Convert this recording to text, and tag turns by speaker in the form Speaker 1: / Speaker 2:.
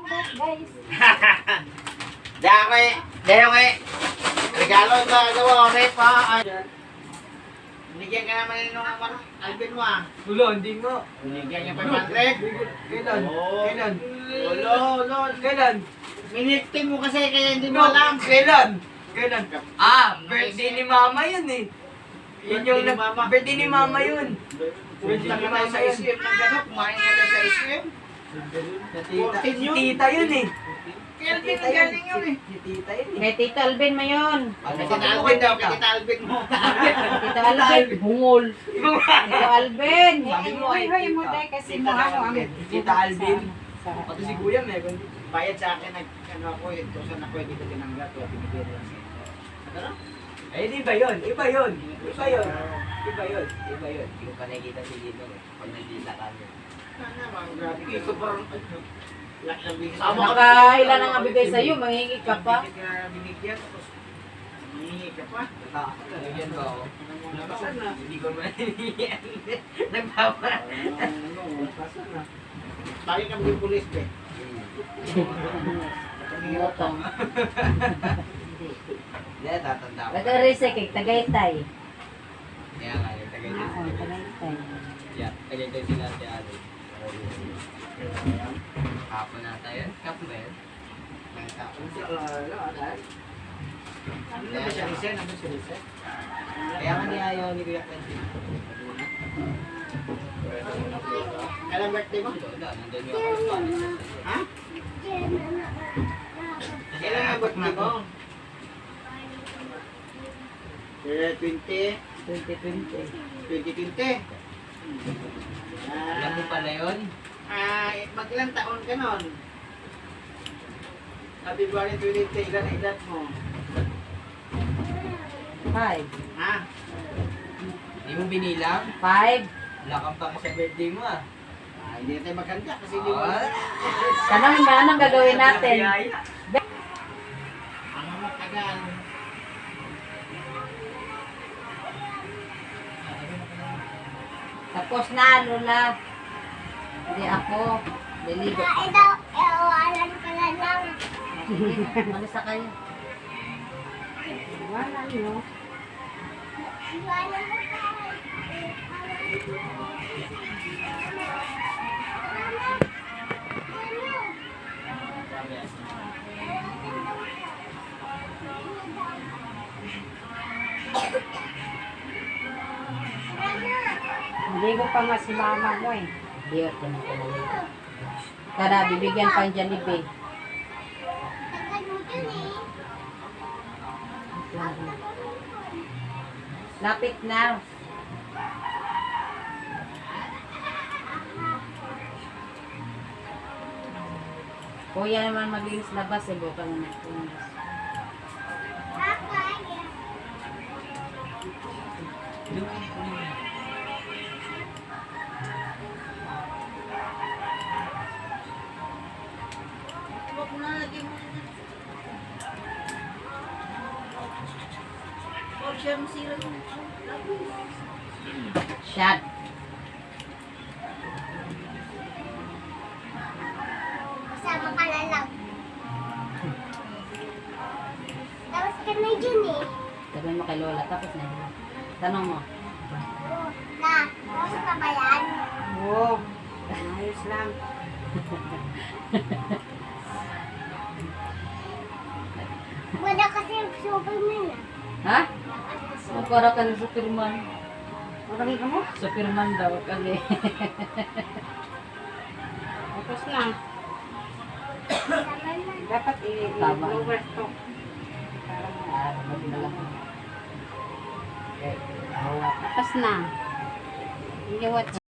Speaker 1: guys.
Speaker 2: Dahil ko regalo ba gawa ko pa. Binigyan ka naman nung Alvin mo ah.
Speaker 3: Ulo, hindi nga.
Speaker 2: Binigyan niya 500.
Speaker 3: Kailan? Kailan?
Speaker 2: Lolo.
Speaker 3: Kailan?
Speaker 2: Minifting mo kasi kaya hindi mo alam.
Speaker 3: Kailan? Kailan? Birthday ni Mama yun eh. Yun yung birthday ni Mama yun.
Speaker 2: Punta ka tayo sa SM ng gano'n. Kumain nga tayo sa SM.
Speaker 3: Si Tita yun eh.
Speaker 2: Kelvin ang galing yun eh.
Speaker 3: Si Tita yun eh.
Speaker 1: Kay Tita Alvin mo yun.
Speaker 2: Tita Alvin daw. Tita Alvin mo.
Speaker 1: Tita Alvin, bungol. Tita Alvin.
Speaker 3: Sabi mo ay
Speaker 1: Ay, mo dahil kasi mo ano ang
Speaker 3: Tita Alvin. Pati si Kuya meron.
Speaker 2: Bayad sa akin, ano ako eh. Kung saan ako hindi ko tinanggap. O pinigyan lang sa ito. Ano?
Speaker 3: Ay, iba yun. Iba yun. Iba yun. Iba yun. Iba yun. Hindi ko pa nakikita si Lino eh. Pag nandita kami.
Speaker 2: Sana mga grabe. Ito parang lahat ng bigay.
Speaker 1: Makailan ang nabigay sa'yo, manghingi ka pa.
Speaker 2: Hindi ka binigyan. Tapos hihingi ka pa.
Speaker 3: Nagyan ko ako.
Speaker 2: Nakasan na.
Speaker 3: Hindi ko man hinihiyan. Nagpapa.
Speaker 2: Tayo kang yung pulis be.
Speaker 1: Butong.
Speaker 3: Hindi, tatanda ko.
Speaker 1: Taga-Rese kay Tagaytay.
Speaker 3: Kaya nga, yung tagay
Speaker 1: Oo,
Speaker 3: sila.
Speaker 1: Tagaytay.
Speaker 3: Yeah, tagay sila si Ate. Hapon na tayo. Kapon ba yun?
Speaker 2: Ano ba siya Lisen? Ano siya Lisen?
Speaker 3: Kaya nga niya ayaw ni Kuya Quentin.
Speaker 2: Kailan birthday mo?
Speaker 3: Wala, nandun yung ako sa Spanish.
Speaker 2: Ha? Kailan ang birthday mo? 20?
Speaker 1: 2020.
Speaker 2: 2020?
Speaker 3: Alam mo pala yun?
Speaker 2: Mag-ilang taon ka nun? February 20, ilan ang edad mo?
Speaker 1: 5.
Speaker 2: Ha?
Speaker 3: Hindi mo binilang?
Speaker 1: 5.
Speaker 3: Wala kang pa sa birthday mo ah.
Speaker 2: Hindi na tayo maganda kasi hindi mo...
Speaker 1: Tanongin mo anong gagawin natin.
Speaker 2: Ano matagal?
Speaker 1: Tapos na, Lola. Hindi ako. Liligo.
Speaker 4: Ewanan ka na lang.
Speaker 1: Malisa kayo. Wala nyo.
Speaker 4: Ewanan mo tayo.
Speaker 1: Ligo pa nga si mama mo eh. Diyot ka na pinaligo. Tara, bibigyan pa ang Jollibee.
Speaker 4: Tagal mo dun eh.
Speaker 1: Lapit na. Kuya naman maglinis labas eh. Buka na nagpunas.
Speaker 4: Kakaya.
Speaker 1: Shot.
Speaker 4: Kasama ka na lang. Tapos ka na dyan eh.
Speaker 1: Sabihin mo kay Lola. Tapos na. Tanong mo.
Speaker 4: Na, tapos pa ba yan?
Speaker 1: Oo. Ayos lang.
Speaker 4: Wala kasi yung Superman ah.
Speaker 1: Ha? Para ka ng Superman. Parang ka mo? Superman daw kami. Tapos na.
Speaker 4: Tama na.
Speaker 1: Dapat i-lower to. Parang magdala ko. Tapos na. Hindi what